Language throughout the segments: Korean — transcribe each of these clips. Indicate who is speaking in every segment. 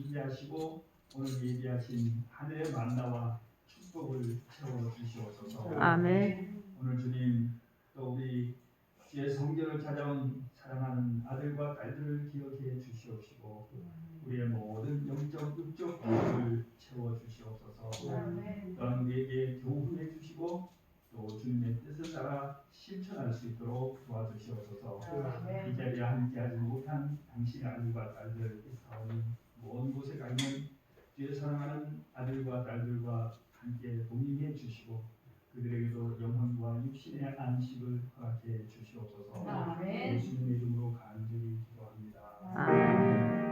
Speaker 1: 준비하시고 오늘 예비하신 하늘의 만나와 축복을 채워 주시옵소서.
Speaker 2: 아멘.
Speaker 1: 오늘 주님 또 우리 주의 성전을 찾아온 사랑하는 아들과 딸들을 기억해 주시옵시고 우리의 모든 영적 육적 부족을 채워 주시옵소서. 또한 우리에게 교훈해 주시고 또 주님의 뜻을 따라 실천할 수 있도록 도와주시옵소서. 이 자리에 함께하지 못한 당신의 아들과 딸들 이 사원이 먼 곳에 가 있는 주의 사랑하는 아들과 딸들과 함께 동행해 주시고 그들에게도 영혼과 육신의 안식을 허락해 주시옵소서. 예수님의 이름으로 간절히 기도합니다.
Speaker 2: 아멘.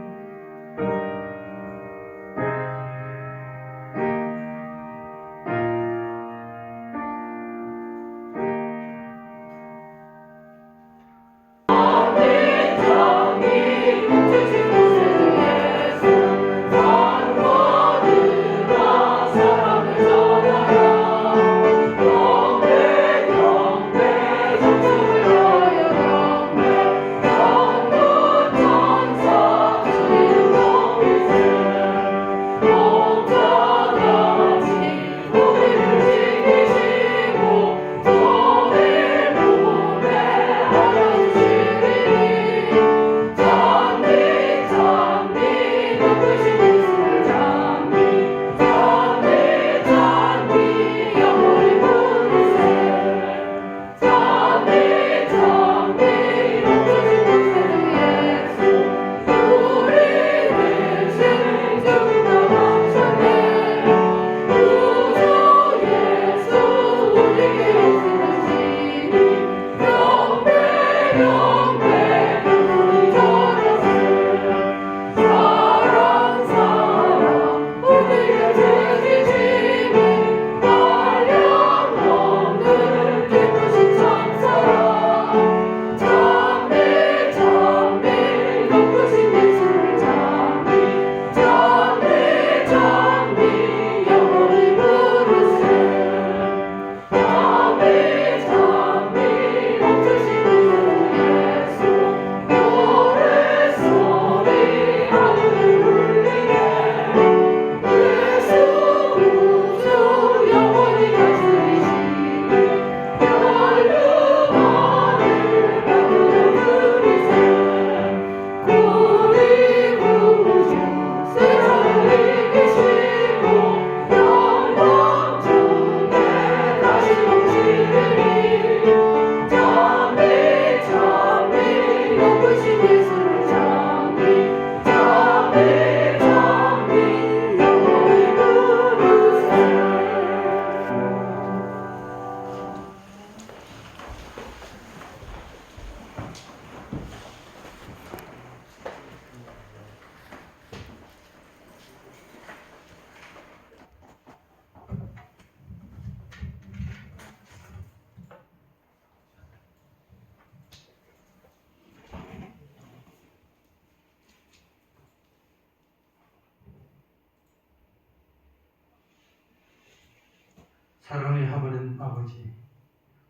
Speaker 3: 사랑의 하나님 아버지,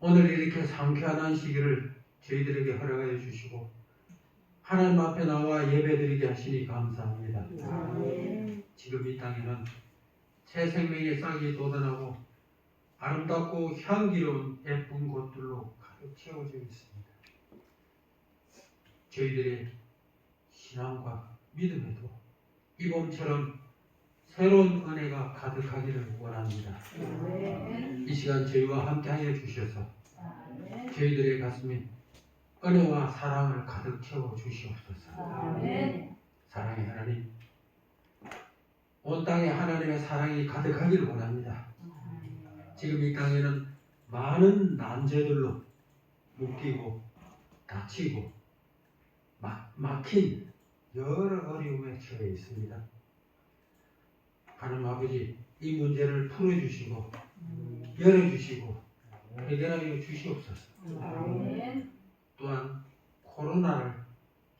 Speaker 3: 오늘 이렇게 상쾌한 안식일을 저희들에게 허락하여 주시고 하나님 앞에 나와 예배드리게 하시니 감사합니다. 지금 이 땅에는 새 생명의 싹이 돋아나고 아름답고 향기로운 예쁜 곳들로 가득 채워져 있습니다. 저희들의 신앙과 믿음에도 이 봄처럼 새로운 은혜가 가득하기를 원합니다. 이 시간 저희와 함께하여 주셔서 저희들의 가슴에 은혜와 사랑을 가득 채워 주시옵소서. 사랑의 하나님, 온 땅에 하나님의 사랑이 가득하기를 원합니다. 지금 이 땅에는 많은 난제들로 묶이고 다치고 막힌 여러 어려움에 처해 있습니다. 하나님 아버지, 이 문제를 풀어주시고 열어주시고 해결하여 주시옵소서. 또한 코로나를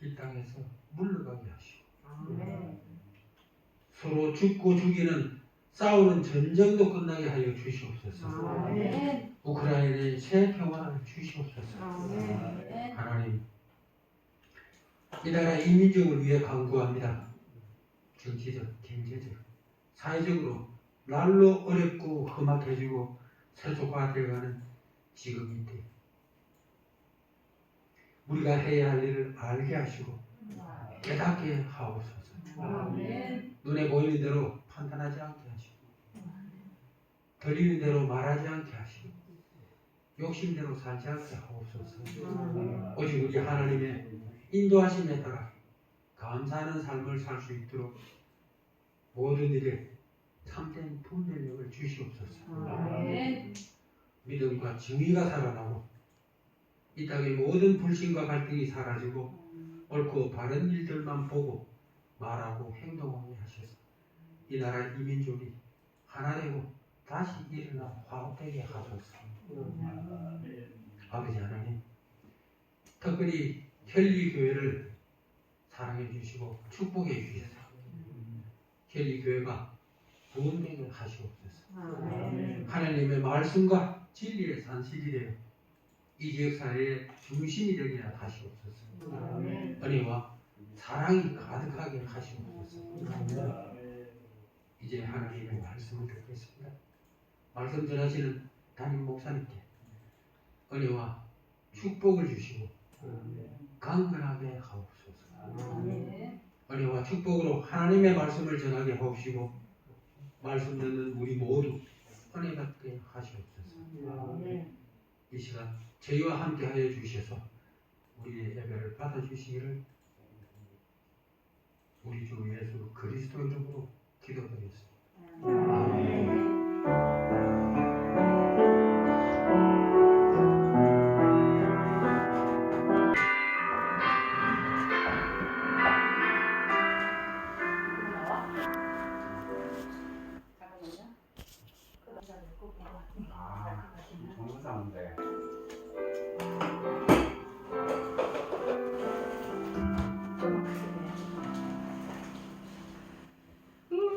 Speaker 3: 이 땅에서 물러가게 하시고 서로 죽고 죽이는 싸우는 전쟁도 끝나게 하여 주시옵소서. 우크라이나의 새 평화를 주시옵소서. 하나님, 이 나라 이민족을 위해 간구합니다. 정치적, 경제적, 사회적으로 날로 어렵고 험악해지고 세속화되어가는 지금인데 우리가 해야 할 일을 알게 하시고 깨닫게 하옵소서.
Speaker 2: 아멘.
Speaker 3: 눈에 보이는 대로 판단하지 않게 하시고 들리는 대로 말하지 않게 하시고 욕심대로 살지 않게 하옵소서. 오직 우리 하나님의 인도하심에 따라 감사하는 삶을 살 수 있도록 모든 일에 참된 분별력을 주시옵소서.
Speaker 2: 아멘.
Speaker 3: 믿음과 정의가 살아나고 이 땅의 모든 불신과 갈등이 사라지고 옳고 바른 일들만 보고 말하고 행동하게 하셔서 이 나라 이 민족이 하나 되고 다시 일어나 화합되게 하소서. 아버지 하나님, 특별히 혈리교회를 사랑해 주시고 축복해 주셔서 혈리교회가 구원되게 하시옵소서.
Speaker 2: 아멘.
Speaker 3: 하나님의 말씀과 진리의 산실이 되어 이 지역 사회의 중심이 되게 하시옵소서.
Speaker 2: 아멘.
Speaker 3: 은혜와 사랑이 가득하게 하시옵소서. 이제 하나님의 말씀을 듣겠습니다. 말씀 전하시는 담임 목사님께 은혜와 축복을 주시고 강건하게 하옵소서.
Speaker 2: 아멘.
Speaker 3: 은혜와 축복으로 하나님의 말씀을 전하게 하옵시고 말씀 듣는 우리 모두 은혜 받게 하시옵소서.
Speaker 2: 아멘.
Speaker 3: 이 시간 저희와 함께 하여 주셔서 우리의 예배를 받아주시기를 우리 주 예수 그리스도 이름으로 기도드렸습니다.
Speaker 2: 아멘.
Speaker 4: 정상인데.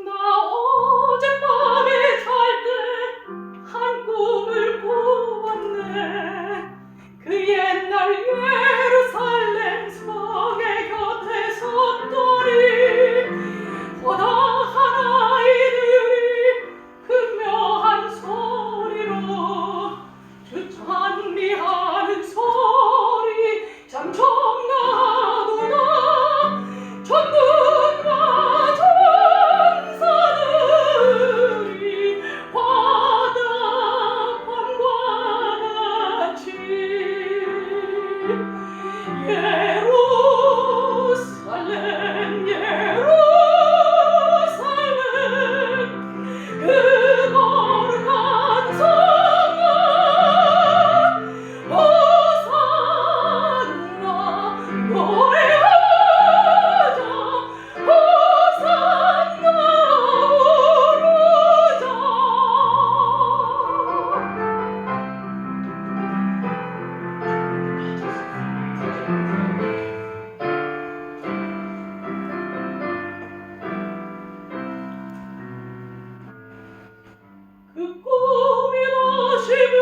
Speaker 5: 나 어젯밤에 잘 때 한 꿈을 꾸었네. 그 옛날 예루살렘 성의 곁에 섰더니 허다한 아이들이 극명한 소리로 주 찬미하는 소리 참 정나도다. 천군과 천사들이 화답함과 같이 예루살렘 예루살렘 그 거룩한 성아 호산나 노래하자 호산나 부르자. 그 꿈이 다시면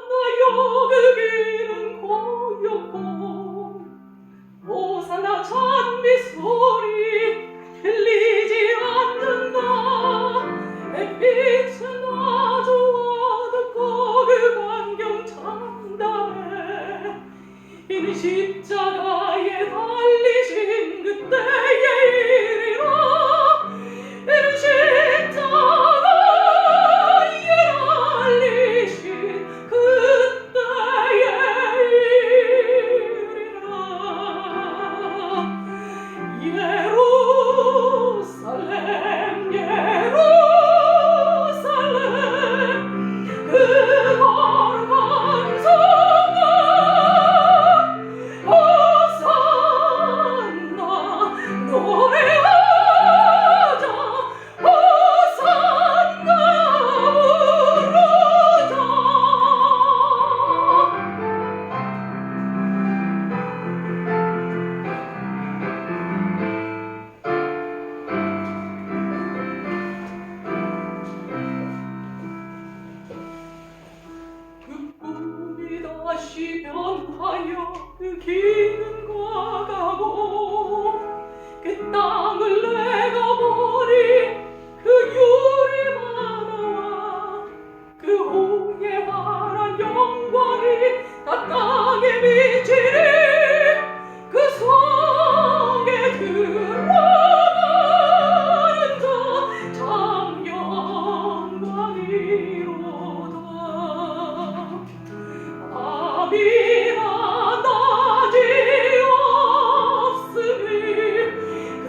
Speaker 5: 나여 그 길은 고요고 호산나 찬미 소리 들리지 않는다. 햇빛은 아주 어둡고 그 광경 참담해. 이는 십자가에 달리신 그때의 일이라. 이는 십자가에 달리신 그때의 일이라. 예루살렘 예루살렘 그 거룩한 성아 호산나 노래하자 호산나 부르자. 그 꿈이 다시 변하여 그 기근과 가고 그 땅을 내가 보니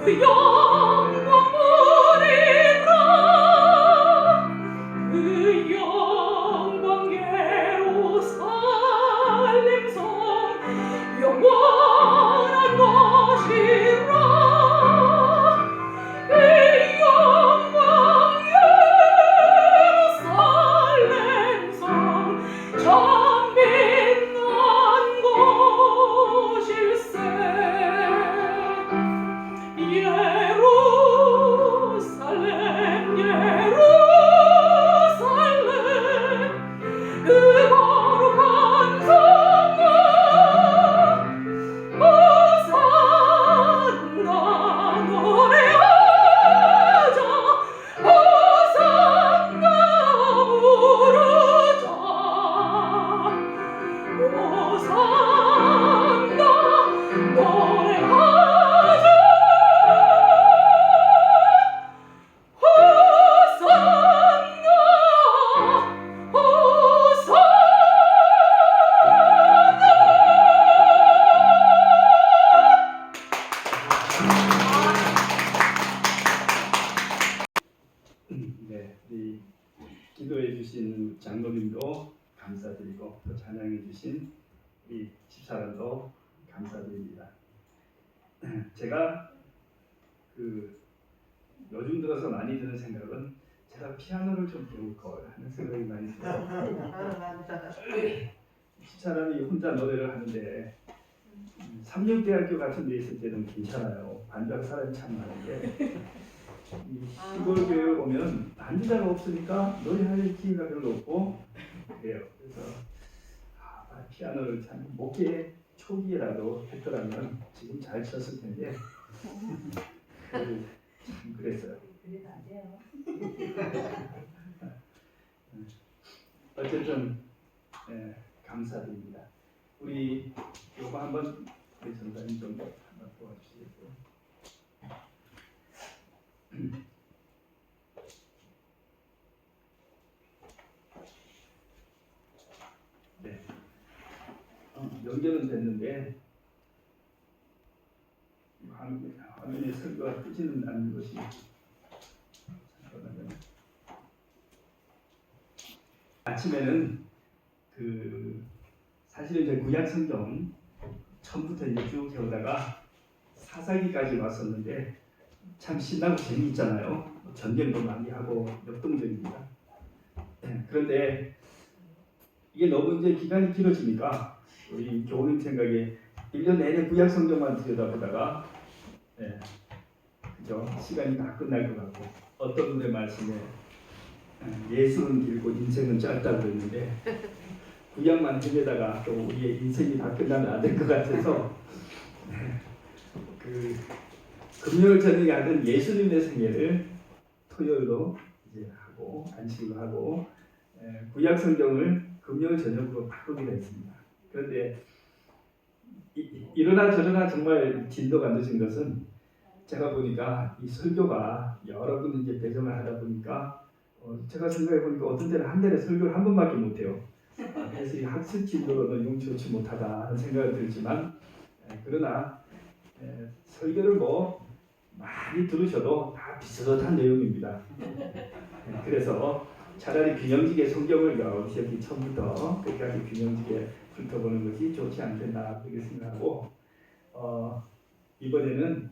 Speaker 5: 그 영광뿐이라 그 영광 예루살렘 성 영원한 것이라 그 영광 예루살렘 성 참 빛난 것일세 예루살렘 그 거룩한 성문 호산나 노래하자 호산나 부르자 호산나 노래하자
Speaker 1: 네, 이 기도해 주신 장로님도 감사드리고 또 찬양해 주신 이 집사람도 감사드립니다. 제가 그 요즘 들어서 많이 드는 생각은 제가 피아노를 좀 배울 걸 하는 생각이 많이 들어요. 집사람이 혼자 노래를 하는데 삼육대학교 같은 데 있을 때는 괜찮아요. 반주할 사람이 참 많은데 이 시골 교회 오면 반주자가 없으니까 노래할 기회가 별로 없고 그래요. 그래서 피아노를 참 목회 초기에라도 했더라면 지금 잘 쳤을 텐데 참 그랬어요. 어쨌든 감사드립니다. 우리 요거 한번 우리 전사님 좀 한번 도와주시겠어요? 네. 연결은 됐는데 화면에 설교가 뜨지는 않는 것이 잠깐만요. 아침에는 사실은 이제 구약 성경 처음부터 이제 쭉 배우다가 사사기까지 왔었는데 참 신나고 재미있잖아요. 전쟁도 많이 하고 역동적입니다. 그런데 이게 너무 이제 기간이 길어지니까 우리 교우님 생각에 1년 내내 구약 성경만 들여다보다가 그죠? 시간이 다 끝날 것 같고 어떤 분의 말씀에 예수는 길고 인생은 짧다고 그랬는데 구약만 헤매다가 또 우리의 인생이 다 끝나면 안 될 것 같아서 금요일 저녁에 하던 예수님의 생애를 토요일로 이제 하고 안식으로 하고 구약 성경을 금요일 저녁으로 바꾸기로 했습니다. 그런데 이러나 저러나 정말 진도가 늦은 것은 제가 보니까 이 설교가 여러 분 이제 배정을 하다 보니까 제가 생각해 보니까 어떤 때는 한 달에 설교를 한 번밖에 못해요. 그래서 이 학습 진도로는 용치치 못하다 하는 생각이 들지만 그러나 설교를 뭐 많이 들으셔도 다 비슷한 내용입니다. 그래서 차라리 균형지게 성경을 여기 처음부터 끝까지 균형지게 훑어보는 것이 좋지 않겠나 그렇게 생각하고 이번에는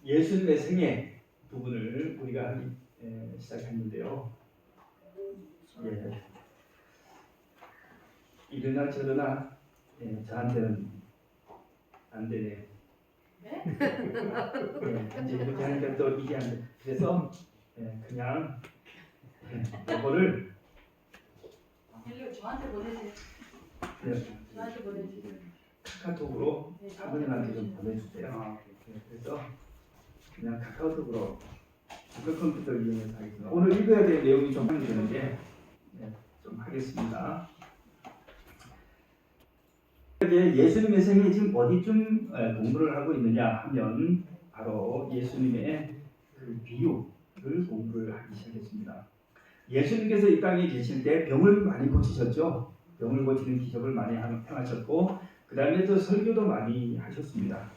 Speaker 1: 예수님의 생애 부분을 우리가 하기 시작했는데요. 이러나 저러나 저한테는 안 되네. 이제 이렇게 하니까 또 이게 안 돼. 그래서 그냥 이거를
Speaker 2: 저한테 보내세요. 저한테 보내주세요.
Speaker 1: 카카오톡으로 사모님한테 좀 보내주세요. 그래서 그냥 카카오톡으로 구글 컴퓨터를 이용해서 하겠습니다. 오늘 읽어야 될 내용이 좀 많이 되는데 좀 하겠습니다. 예수님의 생애 지금 어디쯤 공부를 하고 있느냐 하면 바로 예수님의 그 비유를 공부를 하기 시작했습니다. 예수님께서 이 땅에 계실 때 병을 많이 고치셨죠. 병을 고치는 기적을 많이 행하셨고 그 다음에 또 설교도 많이 하셨습니다.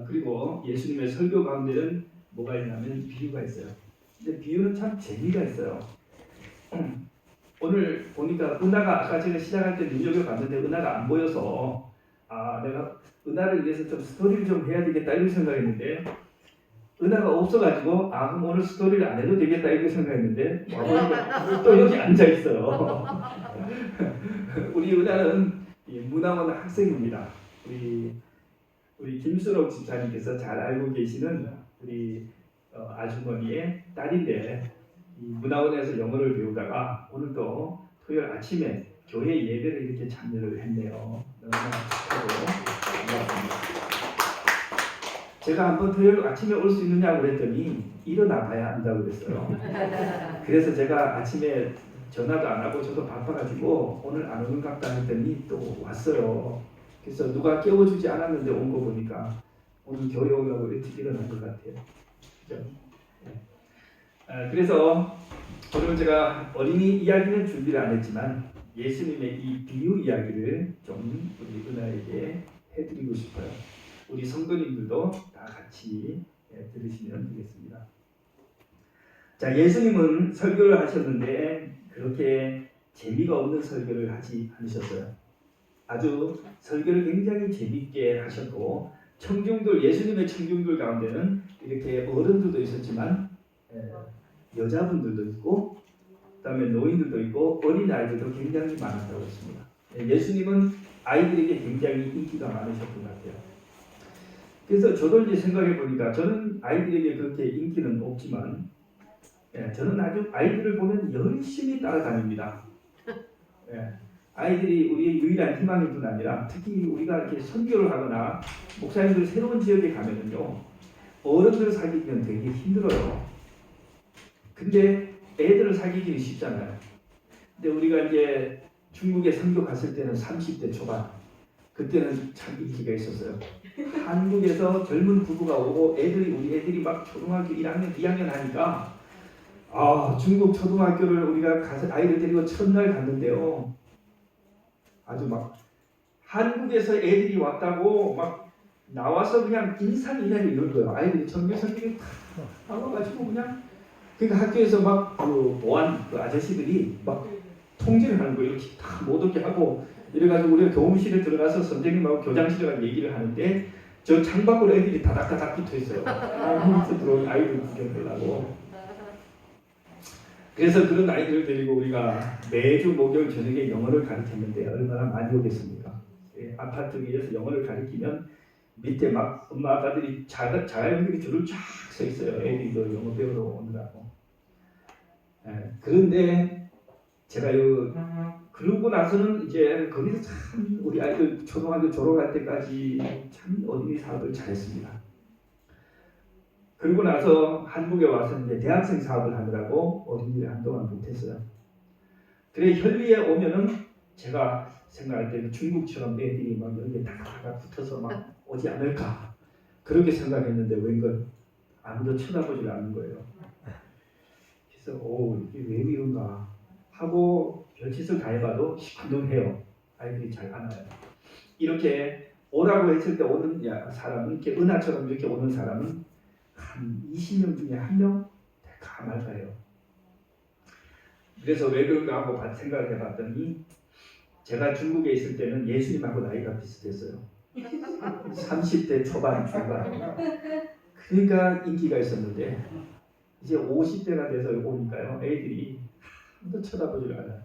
Speaker 1: 그리고 예수님의 설교 가운데는 뭐가 있냐면 비유가 있어요. 근데 비유는 참 재미가 있어요. 오늘 보니까 은하가 아까 제가 시작할 때 눈여겨봤는데 은하가 안 보여서 내가 은하를 위해서 좀 스토리를 좀 해야 되겠다 이렇게 생각했는데 은하가 없어가지고 그럼 오늘 스토리를 안 해도 되겠다 이렇게 생각했는데 와보니까 또 여기 앉아 있어요. 우리 은하는 문화원 학생입니다. 우리 김수록 집사님께서 잘 알고 계시는 우리 아주머니의 딸인데 이 문화원에서 영어를 배우다가 오늘 또 토요일 아침에 교회 예배를 이렇게 참여를 했네요. 너무나 축하하고 반갑습니다. 제가 한번 토요일 아침에 올 수 있느냐고 그랬더니 일어나 봐야 한다고 그랬어요. 그래서 제가 아침에 전화도 안 하고 저도 바빠가지고 오늘 안 오는 것 같다 했더니 또 왔어요. 그래서 누가 깨워주지 않았는데 온 거 보니까 오늘 교회 오려고 일찍 일어난 것 같아요. 그죠? 그래서 오늘 제가 어린이 이야기는 준비를 안 했지만 예수님의 이 비유 이야기를 좀 우리 은하에게 해드리고 싶어요. 우리 성도님들도 다 같이 들으시면 되겠습니다. 자, 예수님은 설교를 하셨는데 그렇게 재미가 없는 설교를 하지 않으셨어요. 아주 설교를 굉장히 재밌게 하셨고 예수님의 청중들 가운데는 이렇게 어른들도 있었지만 여자분들도 있고 그다음에 노인들도 있고 어린아이들도 굉장히 많았다고 했습니다. 예수님은 아이들에게 굉장히 인기가 많으셨던 것 같아요. 그래서 저도 이제 생각해 보니까 저는 아이들에게 그렇게 인기는 없지만 저는 아주 아이들을 보면 열심히 따라다닙니다. 아이들이 우리의 유일한 희망일 뿐 아니라 특히 우리가 이렇게 선교를 하거나 목사님들 새로운 지역에 가면은요 어른들을 사귀기는 되게 힘들어요. 근데 애들을 사귀기는 쉽잖아요. 근데 우리가 이제 중국에 선교 갔을 때는 30대 초반 그때는 참 인기가 있었어요. 한국에서 젊은 부부가 오고 우리 애들이 막 초등학교 1학년, 2학년 하니까 중국 초등학교를 우리가 가서 아이들 데리고 첫날 갔는데요. 아주 막 한국에서 애들이 왔다고 막 나와서 그냥 인상이나 이런 거예요. 아이들이 전교생들이 다 나와가지고 그냥 그러니까 학교에서 막 그 보안 그 아저씨들이 막 통제를 하는 거예요. 이렇게 다 못 오게 하고 이래가지고 우리가 교무실에 들어가서 선생님하고 교장실에 가서 얘기를 하는데 저 창밖으로 애들이 다닥다닥 붙어 있어요. 한국에서 들어온 아이들 구경하려고. 그래서 그런 아이들을 데리고 우리가 매주 목요일 저녁에 영어를 가르쳤는데 얼마나 많이 오겠습니까? 아파트 위에서 영어를 가르치면 밑에 막 엄마 아빠들이 자가용들이 줄을 쫙 서 있어요. 애들도 영어 배우러 오느라고. 그런데 제가 그러고 나서는 이제 거기서 참 우리 아이들 초등학교 졸업할 때까지 참 어린이 사업을 잘했습니다. 그러고 나서 한국에 와서 이제 대학생 사업을 하느라고 어린이를 한동안 못했어요. 그래 현리에 오면은 제가 생각할 때 중국처럼 애들이 막 여기에 다 붙어서 막 오지 않을까 그렇게 생각했는데 웬걸 아무도 쳐다보지 않는 거예요. 그래서 이게 왜 이런가 하고 별짓을 다 해봐도 시큰둥해요. 아이들이 잘 안 와요. 이렇게 오라고 했을 때 오는 사람은 이렇게 은하처럼 이렇게 오는 사람은 한 20명 중에 1명 될까 말까요. 그래서 왜 그런가 하고 생각을 해봤더니 제가 중국에 있을 때는 예수님하고 나이가 비슷했어요. 30대 초반 중반. 그러니까 인기가 있었는데 이제 50대가 돼서 오니까요 애들이 한도 쳐다보질 않아요.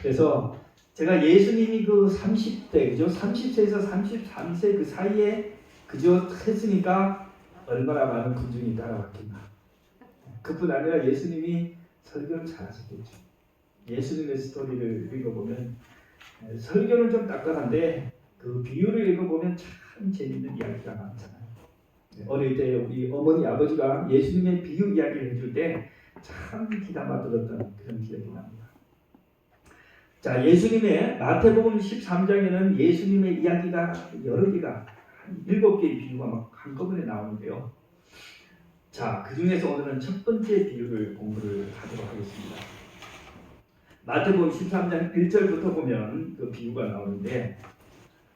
Speaker 1: 그래서 제가 예수님이 그 30대 그죠? 30세에서 33세 그 사이에 그저 했으니까 얼마나 많은 군중이 따라왔겠나. 그뿐 아니라 예수님이 설교를 잘하셨겠죠. 예수님의 스토리를 읽어보면 설교는 좀 딱딱한데 그 비유를 읽어보면 참 재밌는 이야기가 많잖아요. 어릴 때 우리 어머니 아버지가 예수님의 비유 이야기를 해줄 때 참 귀담아 들었던 그런 기억이 납니다. 자, 예수님의 마태복음 13장에는 예수님의 이야기가 여러 개가 한 7개의 비유가 막 한꺼번에 나오는데요. 자, 그 중에서 오늘은 첫 번째 비유를 공부를 하도록 하겠습니다. 마태복음 13장 1절부터 보면 그 비유가 나오는데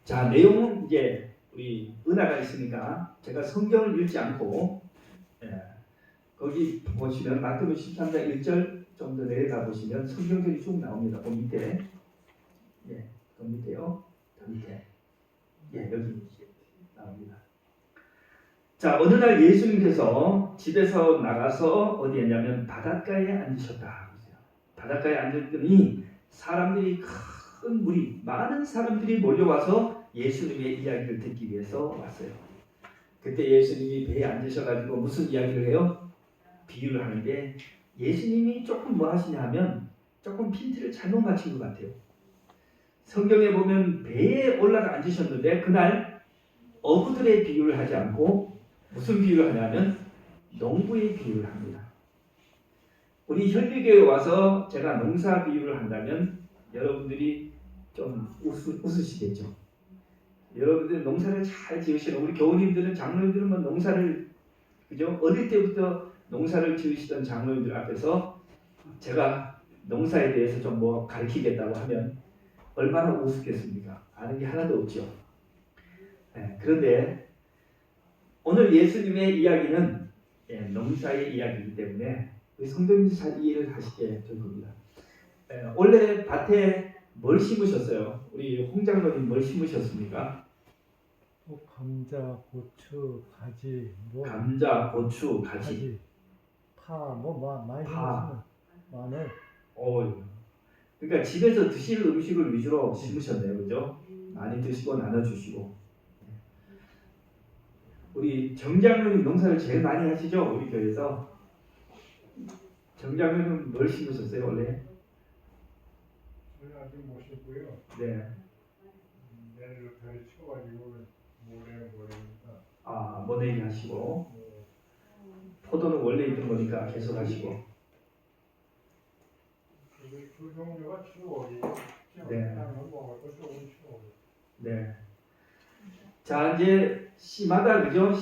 Speaker 1: 자, 내용은 이제 우리 은하가 있으니까 제가 성경을 읽지 않고 거기 보시면 마태복음 13장 1절 좀 더 내려가 보시면 성경들이 쭉 나옵니다. 그 밑에 그 밑에요. 그 밑에 여기 나옵니다. 자, 어느 날 예수님께서 집에서 나가서 어디였냐면 바닷가에 앉으셨다. 바닷가에 앉았더니 사람들이 큰 무리, 많은 사람들이 몰려와서 예수님의 이야기를 듣기 위해서 왔어요. 그때 예수님이 배에 앉으셔가지고 무슨 이야기를 해요? 비유를 하는데 예수님이 조금 뭐 하시냐 하면 조금 핀트를 잘못 맞춘 것 같아요. 성경에 보면 배에 올라가 앉으셨는데 그날 어부들의 비유를 하지 않고 무슨 비유를 하냐면 농부의 비유를 합니다. 우리 현대교회에 와서 제가 농사 비유를 한다면 여러분들이 좀 웃으시겠죠. 여러분들 농사를 잘 지으시는 우리 교우님들은 장로님들은 뭐 농사를 그죠? 어릴 때부터 농사를 지으시던 장로님들 앞에서 제가 농사에 대해서 좀 뭐 가르치겠다고 하면 얼마나 우습겠습니까? 아는 게 하나도 없죠. 그런데 오늘 예수님의 이야기는 농사의 이야기이기 때문에 우리 성도님들 잘 이해를 하시게 될 겁니다. 원래 밭에 뭘 심으셨어요? 우리 홍 장로님 뭘 심으셨습니까?
Speaker 4: 감자, 고추, 가지,
Speaker 1: 감자, 고추, 가지,
Speaker 4: 파, 많이
Speaker 1: 파.
Speaker 4: 심었으면 마늘.
Speaker 1: 그러니까 집에서 드실 음식을 위주로 심으셨네요, 그죠? 많이 드시고 나눠주시고. 우리 정장로님 농사를 제일 많이 하시죠, 우리 교회에서. 정장로님 뭘 심으셨어요, 원래?
Speaker 6: 저는 아직 못 심고요.
Speaker 1: 네.
Speaker 6: 내일 별이 치워가지고 모래니까.
Speaker 1: 모내기 하시고. 포도는 원래 있던 거니까 계속 하시고.
Speaker 6: 그 종류가 치워오기.
Speaker 1: 네.
Speaker 6: 먹어도 조금 치워오기.
Speaker 1: 네. 자, 이제 씨마다 그죠?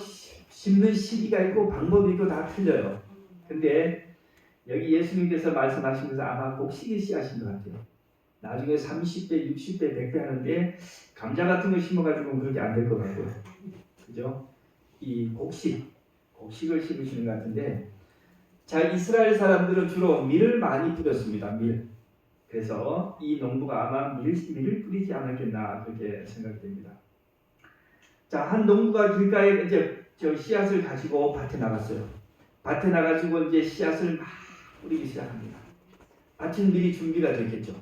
Speaker 1: 심는 시기가 있고 방법이 있고 다 틀려요. 근데 여기 예수님께서 말씀하시면서 아마 곡식을 씨하신 것 같아요. 나중에 30배, 60배, 100배 하는데 감자 같은 거 심어가지고 그렇게 안 될 것 같고요. 그죠? 이 곡식을 심으시는 것 같은데, 자, 이스라엘 사람들은 주로 밀을 많이 뿌렸습니다. 밀. 그래서 이 농부가 아마 밀을 뿌리지 않았겠나 그렇게 생각됩니다. 자, 한 농부가 길가에 이제 저 씨앗을 가지고 밭에 나갔어요. 밭에 나가지고 이제 씨앗을 막 뿌리기 시작합니다. 밭은 미리 준비가 됐겠죠.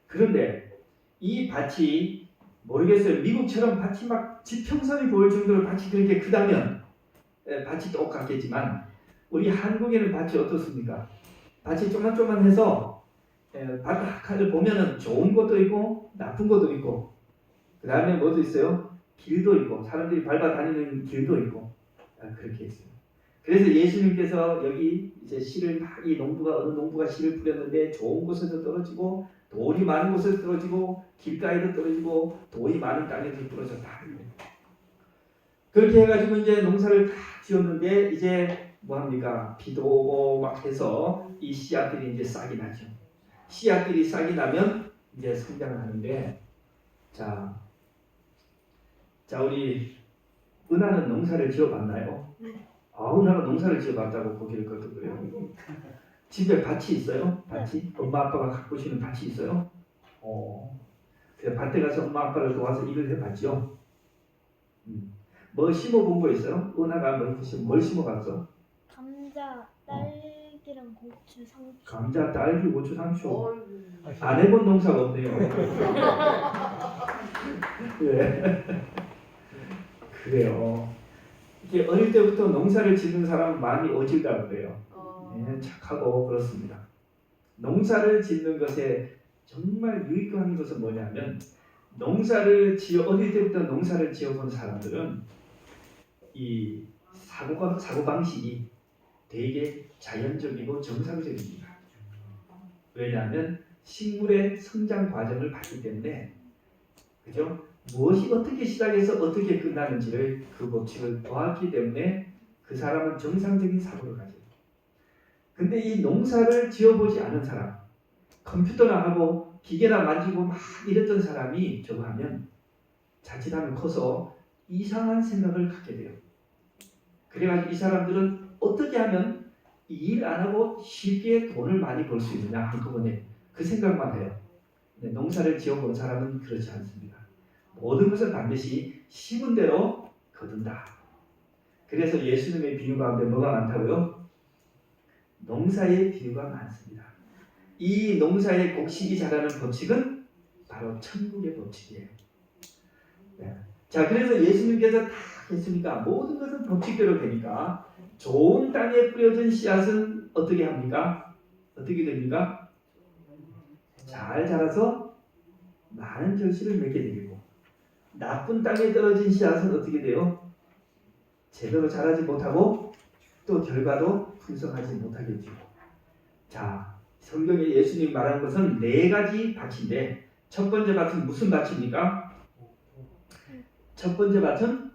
Speaker 1: 그런데 이 밭이 모르겠어요. 미국처럼 밭이 막 지평선이 보일 정도로 밭이 그렇게 크다면 밭이 똑같겠지만 우리 한국에는 밭이 어떻습니까? 밭이 조만조만해서 밭을 보면은 좋은 것도 있고 나쁜 것도 있고 그 다음에 뭐도 있어요? 길도 있고 사람들이 밟아 다니는 길도 있고 그렇게 있어요. 그래서 예수님께서 여기 이제 씨를 막 이 농부가 어느 농부가 씨를 뿌렸는데 좋은 곳에서 떨어지고 돌이 많은 곳에서 떨어지고 길가에도 떨어지고 돌이 많은 땅에도 떨어졌다. 그렇게 해가지고 이제 농사를 다 지었는데 이제 뭐 합니까? 비도 오고 막 해서 이 씨앗들이 이제 싹이 나죠. 씨앗들이 싹이 나면 이제 성장을 하는데 자 우리 은하는 농사를 지어봤나요? 은하가 농사를 지어봤다고 고개를 끄덕거려요. 집에 밭이 있어요? 밭이? 엄마 아빠가 갖고 오시는 밭이 있어요? 그래서 밭에 가서 엄마 아빠를 도와서 일을 해봤죠. 뭐 심어본 거 있어요? 은하가 뭘 심어봤어?
Speaker 7: 감자, 딸기랑 고추, 상추.
Speaker 1: 감자, 딸기, 고추, 상추. 안 해본 농사가 없네요. 네. 그래요. 이게 어릴 때부터 농사를 짓는 사람은 많이 어질다고 그래요. 네, 착하고 그렇습니다. 농사를 짓는 것에 정말 유익한 것은 뭐냐면 어릴 때부터 농사를 지어본 사람들은 이 사고방식이 되게 자연적이고 정상적입니다. 왜냐하면 식물의 성장 과정을 봤기 때문에 그죠? 무엇이 어떻게 시작해서 어떻게 끝나는지를 그 법칙을 보았기 때문에 그 사람은 정상적인 사고를 가져요. 근데 이 농사를 지어보지 않은 사람, 컴퓨터나 하고 기계나 만지고 막 이랬던 사람이 저거 하면
Speaker 8: 자칫하면 커서 이상한 생각을 갖게 돼요. 그래가지고 이 사람들은 어떻게 하면 일 안 하고 쉽게 돈을 많이 벌 수 있느냐 한꺼번에 그 생각만 해요. 근데 농사를 지어본 사람은 그렇지 않습니다. 모든 것을 반드시 심은 대로 거둔다. 그래서 예수님의 비유 가운데 뭐가 많다고요? 농사의 비유가 많습니다. 이 농사의 곡식이 자라는 법칙은 바로 천국의 법칙이에요. 네. 자, 그래서 예수님께서 다 했으니까 모든 것은 법칙대로 되니까 좋은 땅에 뿌려진 씨앗은 어떻게 합니까? 어떻게 됩니까? 잘 자라서 많은 결실을 맺게 되고, 나쁜 땅에 떨어진 씨앗은 어떻게 돼요? 제대로 자라지 못하고 또 결과도 풍성하지 못하게 되고. 자, 성경에 예수님 말한 것은 4가지 밭인데 첫 번째 밭은 무슨 밭입니까? 첫 번째 밭은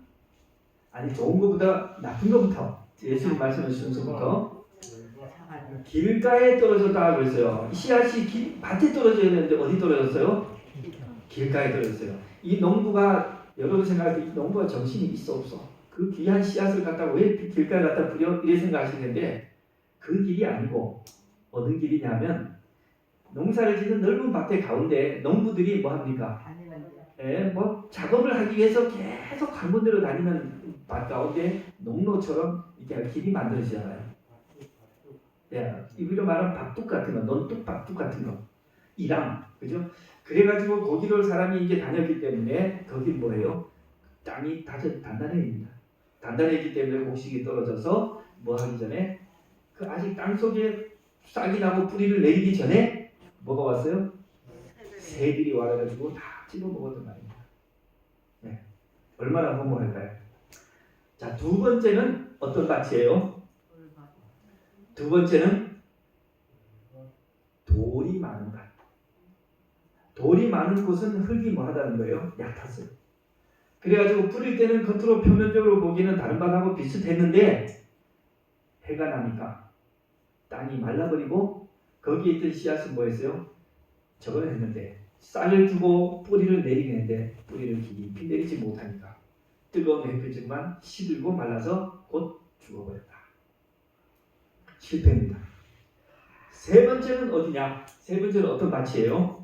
Speaker 8: 아니 좋은 것보다 나쁜 것부터 예수님 말씀하신 순서부터 길가에 떨어졌다 그랬어요. 씨앗이 밭에 떨어져야 되는데 어디 떨어졌어요? 길가에 떨어졌어요. 이 농부가 여러분 생각할 때 이 농부가 정신이 있어 없어? 그 귀한 씨앗을 갖다가 왜 길가에 갖다 뿌려? 이래 생각하시는데 그 길이 아니고 어느 길이냐면 농사를 짓는 넓은 밭의 가운데 농부들이 뭐 합니까? 뭐 작업을 하기 위해서 계속 한 군데로 다니는 밭 가운데 농로처럼 이렇게 길이 만들어지잖아요. 예, 이리로 말하면 밥둑 같은 거, 논둑 밥둑 같은 거, 이랑 그죠? 그래가지고 거기를 사람이 이게 다녔기 때문에 거기 뭐예요? 땅이 단단해집니다. 단단해지기 때문에 곡식이 떨어져서 뭐 하기 전에 그 아직 땅 속에 싹이 나고 뿌리를 내리기 전에 뭐가 왔어요? 새들이 와가지고 다 씹어 먹었단 말입니다. 네. 얼마나 허무할까요? 자, 두 번째는 어떤 밭이에요? 두 번째는 돌이 많은 밭. 돌이 많은 곳은 흙이 뭐 하다는 거예요? 얕았어요. 그래가지고 뿌릴 때는 겉으로 표면적으로 보기에는 다른 밭하고 비슷했는데 해가 나니까 땅이 말라버리고 거기에 있던 씨앗은 뭐였어요? 저걸 했는데 쌀을 두고 뿌리를 내리게 했는데 뿌리를 깊이 내리지 못하니까 뜨거운 햇빛만 시들고 말라서 곧 죽어버렸다. 실패입니다. 세 번째는 어디냐? 세 번째는 어떤 밭이에요?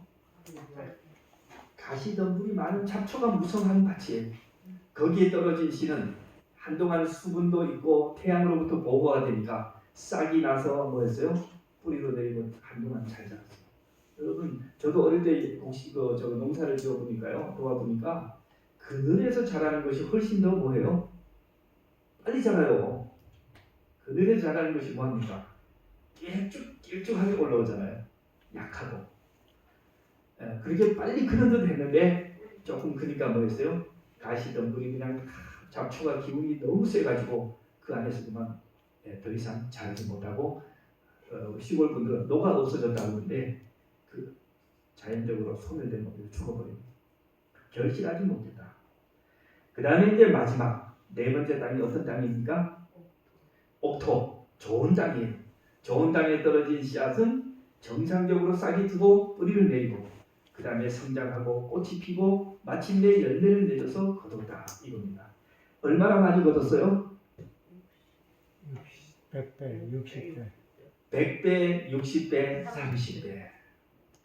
Speaker 8: 가시덤불이 많은 잡초가 무성한 밭이에요. 거기에 떨어진 씨는 한동안 수분도 있고 태양으로부터 보호가 되니까 싹이 나서 뭐였어요? 뿌리로 내리고 한동안 잘 자랐어요. 여러분, 저도 어릴 때 혹시 저 농사를 지어보니까요, 도와보니까 그늘에서 자라는 것이 훨씬 더 뭐예요? 빨리 자라요. 그늘에서 자라는 것이 뭐합니까? 길쭉하게 올라오잖아요. 약하고. 그렇게 빨리 크는 듯 했는데 조금 크니까 뭐였어요? 가시덤불이 그냥 잡초가 기운이 너무 세가지고 그 안에서 그만 더 이상 자라지 못하고 시골 분들은 녹아 없어졌다고 하는데 그 자연적으로 소멸된 것으로 죽어버립니다. 결실하지 못했다. 그 다음에 이제 마지막 네 번째 땅이 어떤 땅입니까? 옥토, 좋은 땅이에요. 좋은 땅에 떨어진 씨앗은 정상적으로 싹이 트고 뿌리를 내리고 그 다음에 성장하고 꽃이 피고 마침내 열매를 맺어서 거뒀다 이겁니다. 얼마나 많이 거뒀어요?
Speaker 4: 100배, 60배.
Speaker 8: 100배, 60배, 30배.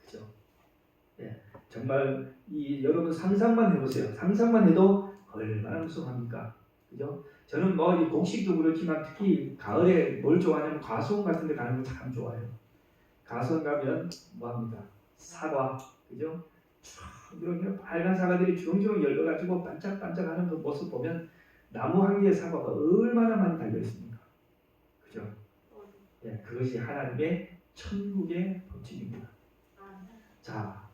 Speaker 8: 그죠? 예, 정말 여러분 상상만 해보세요. 상상만 해도 얼마나 무성합니까? 그죠? 저는 뭐 이 곡식도 그렇지만 특히 가을에 뭘 좋아하냐면 가수원 같은 데 가는 거 참 좋아해요. 가수원 가면 뭐합니까? 사과, 그죠? 이렇게 빨간 사과들이 주렁주렁 열려가지고 반짝반짝하는 그 모습 보면 나무 한 개의 사과가 얼마나 많이 달려있습니까? 그죠? 예, 그것이 하나님의 천국의 법칙입니다. 자,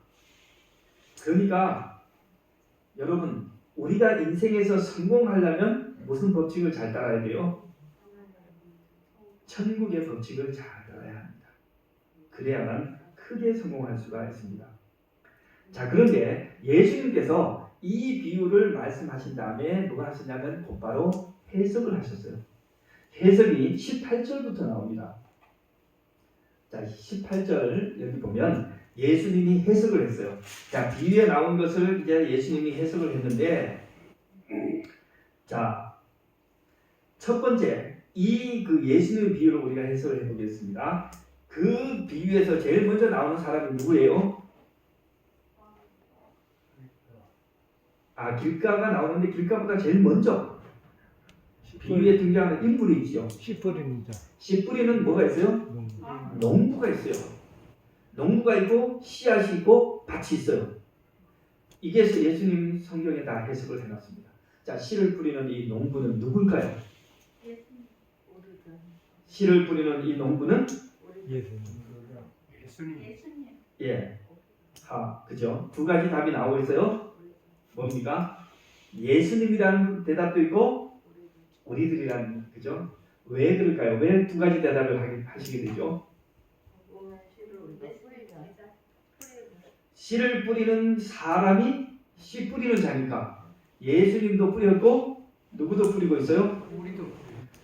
Speaker 8: 그러니까 여러분 우리가 인생에서 성공하려면 무슨 법칙을 잘 따라야 돼요? 천국의 법칙을 잘 따라야 합니다. 그래야만 크게 성공할 수가 있습니다. 자, 그런데 예수님께서 이 비유를 말씀하신 다음에 뭐가 하시냐면 곧바로 해석을 하셨어요. 해석이 18절부터 나옵니다. 자, 18절 여기 보면 예수님이 해석을 했어요. 자, 비유에 나온 것을 이제 예수님이 해석을 했는데, 자, 첫 번째, 이 그 예수님의 비유를 우리가 해석을 해보겠습니다. 그 비유에서 제일 먼저 나오는 사람이 누구예요? 길가가 나오는데 길가보다 제일 먼저 비유에 등장하는 인물이 있죠.
Speaker 4: 씨 뿌리는 자.
Speaker 8: 씨 뿌리는 뭐가 있어요?
Speaker 4: 농부.
Speaker 8: 농부가 있어요. 농부가 있고 씨앗이 있고 밭이 있어요. 이게 예수님 성경에 다 해석을 해놨습니다. 자, 씨를 뿌리는 이 농부는 누굴까요? 씨를 뿌리는 이 농부는
Speaker 4: 예수님.
Speaker 8: 예, 그죠? 두 가지 답이 나오고 있어요. 뭡니까? 예수님이라는 대답도 있고 우리들이라는, 그죠? 왜 그럴까요? 왜 두 가지 대답을 하시게 되죠? 씨를 뿌리는 사람이 씨 뿌리는 자니까 예수님도 뿌렸고 누구도 뿌리고 있어요?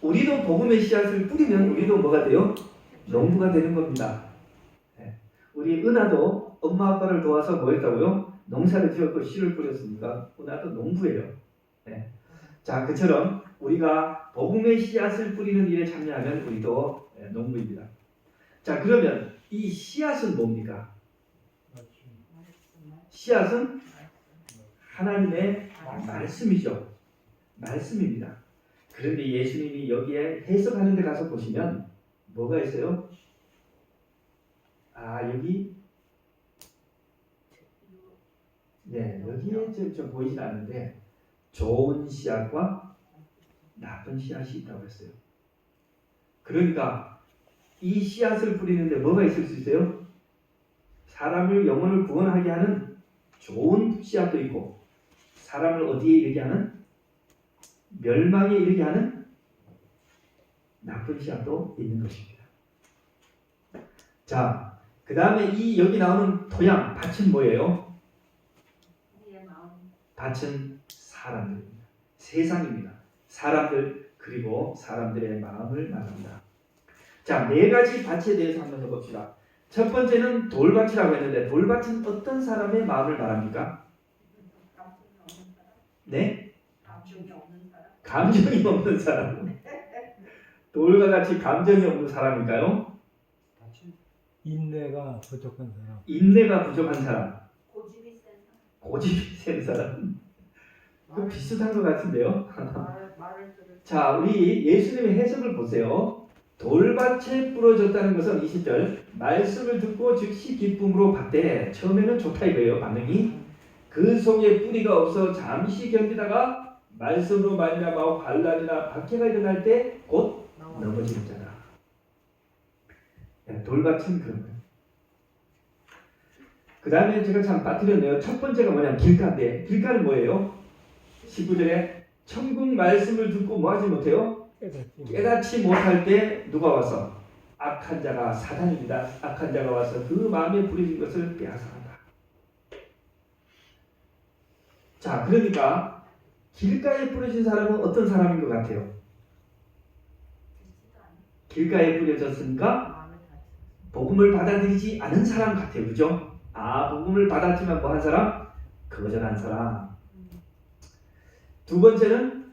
Speaker 8: 우리도 복음의 씨앗을 뿌리면 우리도 뭐가 돼요? 농부가 되는 겁니다. 우리 은하도 엄마 아빠를 도와서 뭐 했다고요? 농사를 지었고 씨를 뿌렸으니까 은하도 농부예요. 자, 그처럼 우리가 복음의 씨앗을 뿌리는 일에 참여하면 우리도 농부입니다. 자, 그러면 이 씨앗은 뭡니까? 씨앗은 하나님의 말씀이죠. 말씀입니다. 그런데 예수님이 여기에 해석하는 데 가서 보시면 뭐가 있어요? 여기 여기에 좀 보이진 않는데 좋은 씨앗과 나쁜 씨앗이 있다고 했어요. 그러니까 이 씨앗을 뿌리는데 뭐가 있을 수 있어요? 사람을 영혼을 구원하게 하는 좋은 씨앗도 있고 사람을 어디에 이르게 하는 멸망에 이르게 하는 나쁜 씨앗도 있는 것입니다. 자, 그 다음에 이 여기 나오는 토양, 밭은 뭐예요? 밭은 사람들입니다. 세상입니다. 사람들, 그리고 사람들의 마음을 말합니다. 자, 네 가지 밭에 대해서 한번 해봅시다. 첫 번째는 돌밭이라고 했는데 돌밭은 어떤 사람의 마음을 말합니까? 네? 감정이 없는 사람. 돌과 같이 감정이 없는 사람일까요?
Speaker 4: 인내가 부족한 사람.
Speaker 8: 인내가 부족한 사람. 고집이 센 사람. 그 비슷한 것 같은데요. 자, 우리 예수님의 해석을 보세요. 돌밭에 부러졌다는 것은 20절 말씀을 듣고 즉시 기쁨으로 받되 처음에는 좋다 이거예요. 반응이. 그 속에 뿌리가 없어 잠시 견디다가 말씀으로 말미암아 환난이나 박해가 일어날 때 곧 넘어지는 자다. 돌밭은 그런 거예요. 그 다음에 제가 참 빠뜨렸네요. 첫 번째가 뭐냐면 길가인데 길가는 뭐예요? 19절에 천국 말씀을 듣고 뭐하지 못해요? 깨닫지 못할 때 누가 와서? 악한 자가 사단입니다. 악한 자가 와서 그 마음에 부려진 것을 빼앗아간다. 자, 그러니까 길가에 뿌려진 사람은 어떤 사람인 것 같아요? 길가에 뿌려졌으니까 복음을 받아들이지 않은 사람 같아요. 그죠? 복음을 받았지만 뭐 한 사람? 거절한 사람. 두 번째는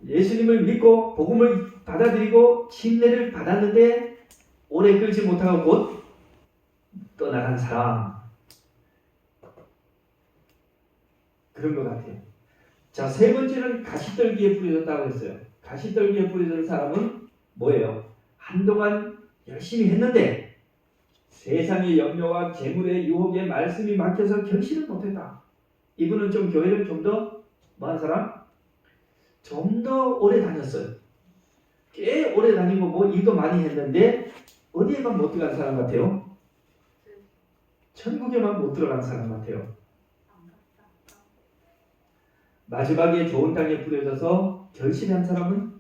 Speaker 8: 예수님을 믿고 복음을 받아들이고 침례를 받았는데 오래 끌지 못하고 곧 떠나간 사람. 그런 것 같아요. 자, 세 번째는 가시떨기에 뿌려졌다고 했어요. 가시떨기에 뿌려진 사람은 뭐예요? 한동안 열심히 했는데 세상의 염려와 재물의 유혹에 말씀이 막혀서 결실을 못했다. 이분은 좀 교회를 좀 더 뭐한 사람? 좀 더 오래 다녔어요. 꽤 오래 다니고 뭐 일도 많이 했는데 어디에만 못 들어간 사람 같아요? 천국에만 못 들어간 사람 같아요. 마지막에 좋은 땅에 뿌려져서 결실한 사람은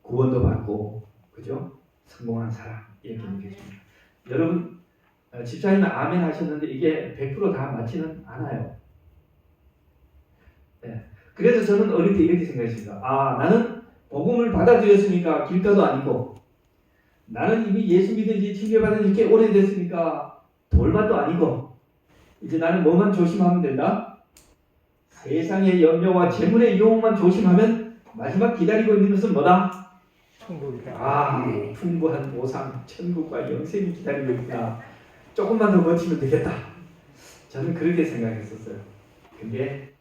Speaker 8: 구원도 받고, 그죠? 성공한 사람 이렇게 느껴집니다. 여러분 집사님은 아멘 하셨는데 이게 100% 다 맞지는 않아요. 그래서 저는 어릴 때 이렇게 생각했습니다. 나는 복음을 받아들였으니까 길가도 아니고 나는 이미 예수 믿은 지 침례받은 지 꽤 오래됐으니까 돌밭도 아니고 이제 나는 뭐만 조심하면 된다? 세상의 염려와 재물의 유혹만 조심하면 마지막 기다리고 있는 것은 뭐다?
Speaker 4: 천국이다.
Speaker 8: 아, 풍부한 보상, 천국과 영생이 기다리고 있구나. 조금만 더 버티면 되겠다. 저는 그렇게 생각했었어요. 근데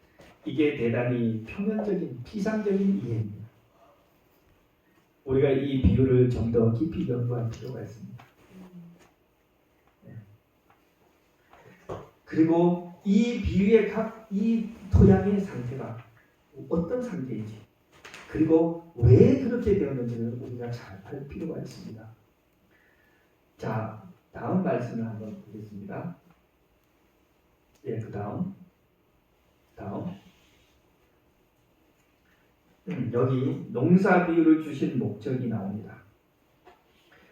Speaker 8: 이게 대단히 표면적인, 피상적인 이해입니다. 우리가 이 비유를 좀 더 깊이 연구할 필요가 있습니다. 네. 그리고 이 비유의 이 토양의 상태가 어떤 상태인지, 그리고 왜 그렇게 되었는지를 우리가 잘 알 필요가 있습니다. 자, 다음 말씀을 한번 보겠습니다. 예, 그 다음. 여기 농사 비유를 주신 목적이 나옵니다.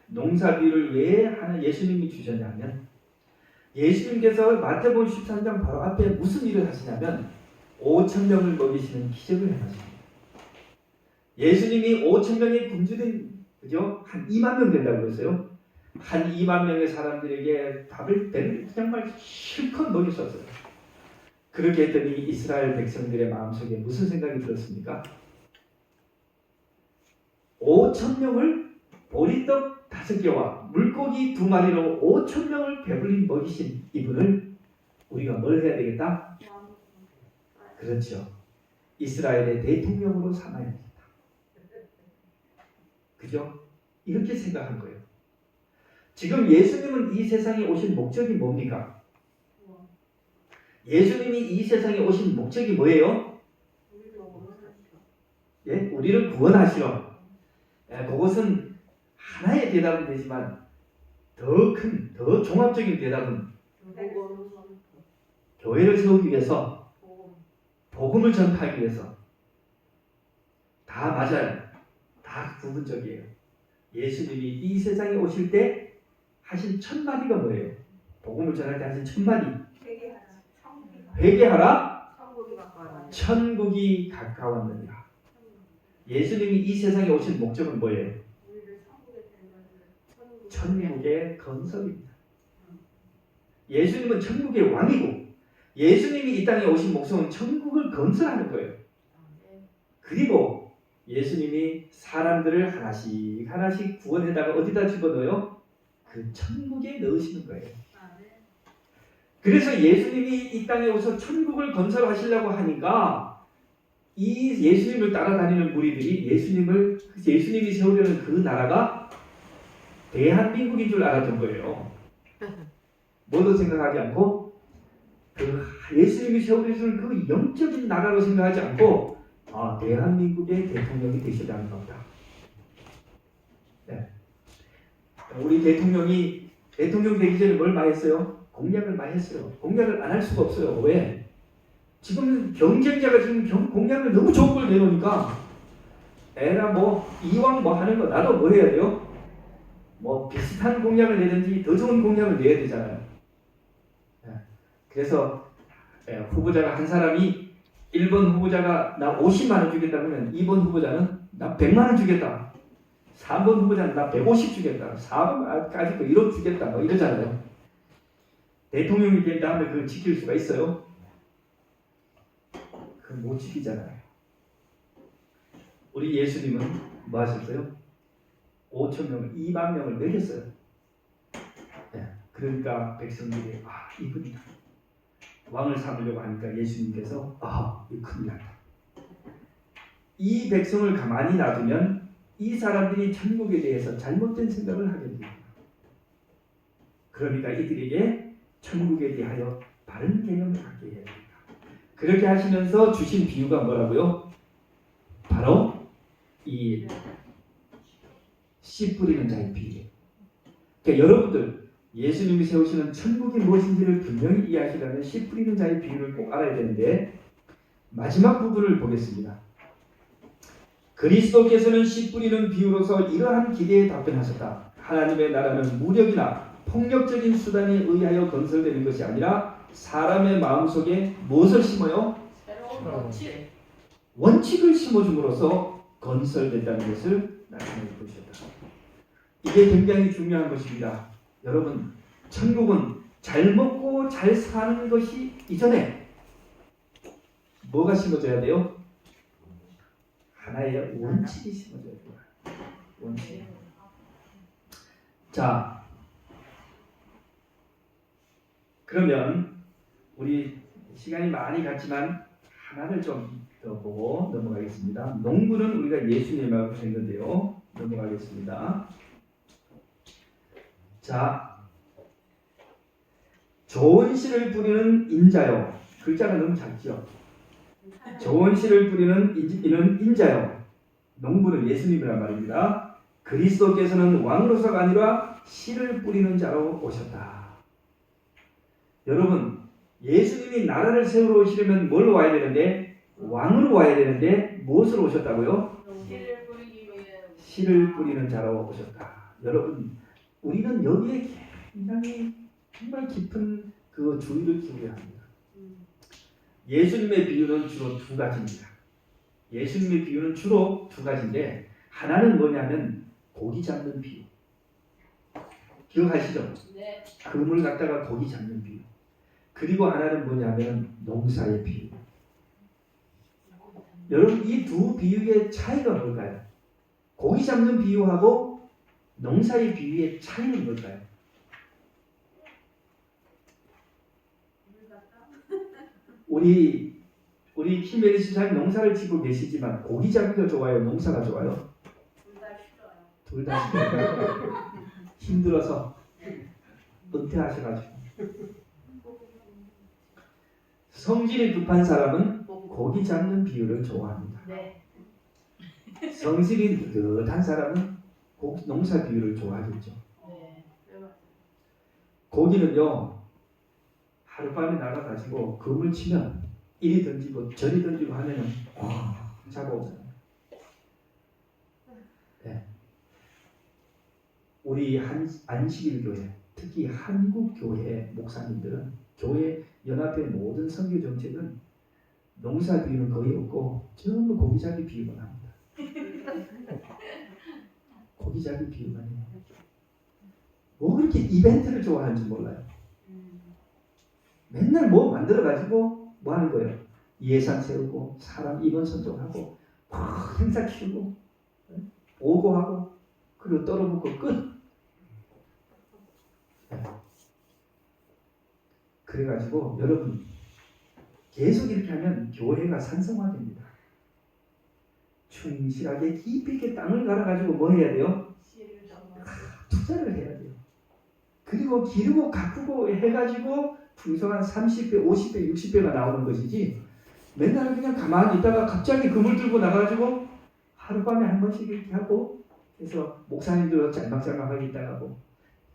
Speaker 8: 농사 비유를 왜 하는 예수님이 주셨냐면, 예수님께서 마태복음 13장 바로 앞에 무슨 일을 하시냐면 5,000명을 먹이시는 기적을 행하십니다. 예수님이 5,000명의 굶주린, 그죠? 한 2만 명 된다고 했어요. 한 2만 명의 사람들에게 배를 정말 실컷 먹였었어요. 그렇게 했더니 이스라엘 백성들의 마음속에 무슨 생각이 들었습니까? 5,000명을 보리떡 5개와 물고기 2마리로 5,000명을 배불리 먹이신 이분을 우리가 뭘 해야 되겠다? 그렇죠. 이스라엘의 대통령으로 삼아야 되겠다. 그죠? 이렇게 생각한 거예요. 지금 예수님은 이 세상에 오신 목적이 뭡니까? 예수님이 이 세상에 오신 목적이 뭐예요? 예? 우리를 구원하시러. 예, 그것은 하나의 대답은 되지만 더 큰, 더 종합적인 대답은 교회를 세우기 위해서, 복음을 전파하기 위해서. 다 맞아요. 다 부분적이에요. 예수님이 이 세상에 오실 때 하신 첫 마디가 뭐예요? 복음을 전할 때 하신 첫 마디. 회개하라. 천국이 가까웠느니라. 예수님이 이 세상에 오신 목적은 뭐예요? 천국의 건설입니다. 예수님은 천국의 왕이고, 예수님이 이 땅에 오신 목적은 천국을 건설하는 거예요. 그리고 예수님이 사람들을 하나씩 하나씩 구원에다가 어디다 집어넣어요? 그 천국에 넣으시는 거예요. 그래서 예수님이 이 땅에 오셔서 천국을 건설하시려고 하니까 이 예수님을 따라다니는 무리들이 예수님이 세우려는 그 나라가 대한민국인 줄 알았던 거예요. 뭐도 생각하지 않고 그 예수님이 세우려는 그 영적인 나라로 생각하지 않고 대한민국의 대통령이 되시다는 겁니다. 네. 우리 대통령이 대통령 되기 전에 뭘 많이 했어요? 공약을 많이 했어요. 공약을 안 할 수가 없어요. 왜? 지금 경쟁자가 지금 공약을 너무 좋은 걸 내놓으니까 에라 이왕 하는 거 나도 뭐 해야 돼요? 비슷한 공약을 내든지 더 좋은 공약을 내야 되잖아요. 네. 그래서 후보자가 한 사람이 1번 후보자가 나 50만 원 주겠다 그러면 2번 후보자는 나 100만 원 주겠다. 3번 후보자는 나 150 주겠다. 4번까지 1억 주겠다. 이러잖아요. 대통령이 된 다음에 그걸 지킬 수가 있어요? 그건 못 지키잖아요. 우리 예수님은 뭐 하셨어요? 5,000명을, 2만 명을 먹였어요. 네. 그러니까 백성들이 이분이다. 왕을 삼으려고 하니까 예수님께서 이거 큰일 났다. 이 백성을 가만히 놔두면 이 사람들이 천국에 대해서 잘못된 생각을 하게 됩니다. 그러니까 이들에게 천국에 대하여 바른 개념을 갖게 해야 됩니다. 그렇게 하시면서 주신 비유가 뭐라고요? 바로 이 씨 뿌리는 자의 비유. 그러니까 여러분들 예수님이 세우시는 천국이 무엇인지를 분명히 이해하시려면 씨 뿌리는 자의 비유를 꼭 알아야 되는데 마지막 부분을 보겠습니다. 그리스도께서는 씨 뿌리는 비유로서 이러한 기대에 답변하셨다. 하나님의 나라는 무력이나 폭력적인 수단에 의하여 건설되는 것이 아니라 사람의 마음속에 무엇을 심어요?
Speaker 2: 새로운 원칙.
Speaker 8: 원칙을 심어줌으로써 건설된다는 것을 나타내 보셨다. 이게 굉장히 중요한 것입니다. 여러분, 천국은 잘 먹고 잘 사는 것이 이전에 뭐가 심어져야 돼요? 하나의 원칙이 심어져야 돼요. 원칙. 자, 그러면 우리 시간이 많이 갔지만 하나를 좀 더 보고 넘어가겠습니다. 농부는 우리가 예수님하고 했는데요. 넘어가겠습니다. 자, 좋은 씨를 뿌리는 인자요. 글자가 너무 작죠? 좋은 씨를 뿌리는 이는 인자요. 농부는 예수님이란 말입니다. 그리스도께서는 왕으로서가 아니라 씨를 뿌리는 자로 오셨다. 여러분, 예수님이 나라를 세우러 오시려면 뭘로 와야 되는데? 왕으로 와야 되는데 무엇으로 오셨다고요?
Speaker 2: 씨를 뿌리기 위해
Speaker 8: 씨를 뿌리는 자로 오셨다. 여러분, 우리는 여기에 굉장히 정말 깊은 그 주의를 기울여야 합니다. 예수님의 비유는 주로 두 가지입니다. 예수님의 비유는 주로 두 가지인데 하나는 뭐냐면 고기 잡는 비유. 기억하시죠?
Speaker 2: 네.
Speaker 8: 그물 갖다가 고기 잡는 비유. 그리고 하나는 뭐냐면 농사의 비유. 여러분, 이 두 비유의 차이가 뭘까요? 고기 잡는 비유하고 농사의 비유의 차이는 뭘까요? 우리 김혜리 집사님 농사를 짓고 계시지만 고기 잡기가 좋아요? 농사가 좋아요?
Speaker 2: 둘 다 싫어요.
Speaker 8: 둘 다 싫어요. 힘들어서 은퇴하셔가지고. 성질이 급한 사람은 고기 잡는 비유를 좋아합니다.
Speaker 2: 네.
Speaker 8: 성질이 느긋한 사람은 농사 비유를 좋아하겠죠.
Speaker 2: 네.
Speaker 8: 고기는요, 하룻밤에 나가가지고 그물 치면 이리 던지고 저리 던지고 하면은 잡아오잖아요. 네. 우리 안식일교회, 특히 한국교회 목사님들은 교회 연합회 모든 선교 정책은 농사 비유는 거의 없고 전부 고기잡이 비유만 합니다. 고기잡이 비유만 해요. 뭐 그렇게 이벤트를 좋아하는지 몰라요. 맨날 뭐 만들어가지고 뭐 하는 거예요? 예산 세우고 사람 인원 선정하고 행사 키우고 보고하고 그리고 떨어붙고 끝. 그래가지고 여러분 계속 이렇게 하면 교회가 산성화됩니다. 충실하게 깊이 있게 땅을 갈아가지고 뭐 해야 돼요?
Speaker 2: 씨를 정말
Speaker 8: 투자를 해야 돼요. 그리고 기르고 가꾸고 해가지고 풍성한 30배, 50배, 60배가 나오는 것이지 맨날 그냥 가만히 있다가 갑자기 그물 들고 나가가지고 하룻밤에 한 번씩 이렇게 하고 그래서 목사님들도 짤막짤막하게 있다 가고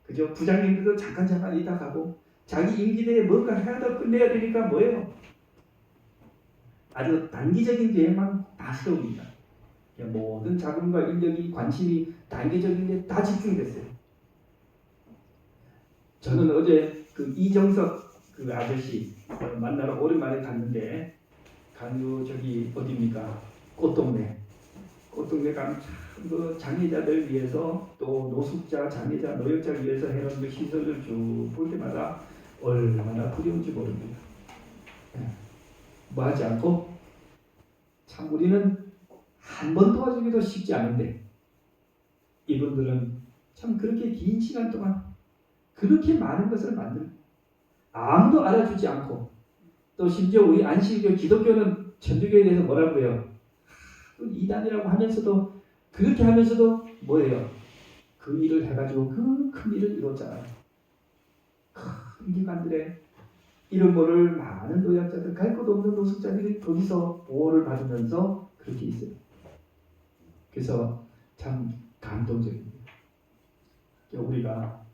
Speaker 8: 그죠? 부장님들도 잠깐 있다 가고 자기 임기 내에 뭔가 해야 끝내야 되니까 뭐예요? 아주 단기적인 계획만 다 세웁니다. 모든 자금과 인력이 관심이 단기적인 데 다 집중됐어요. 저는 어제 그 이정석 그 아저씨 만나러 오랜만에 갔는데 저기 어디입니까? 꽃동네 가면 참 그 장애자들 위해서 또 노숙자, 장애자, 노역자를 위해서 해놓은 그 시설을 쭉 볼 때마다 얼마나 두려운지 모릅니다. 뭐 하지 않고 참 우리는 한 번 도와주기도 쉽지 않은데 이분들은 참 그렇게 긴 시간 동안 그렇게 많은 것을 만들고 아무도 알아주지 않고 또 심지어 우리 안식교 기독교는 천주교에 대해서 뭐라고 해요? 이단이라고 하면서도 그렇게 하면서도 뭐예요? 그 일을 해가지고 그 큰 일을 이뤘잖아요. 큰 기관들의 이런 거를 많은 노약자들, 갈 곳 없는 노숙자들이 거기서 보호를 받으면서 그렇게 있어요. 그래서 참 감동적입니다. 우리가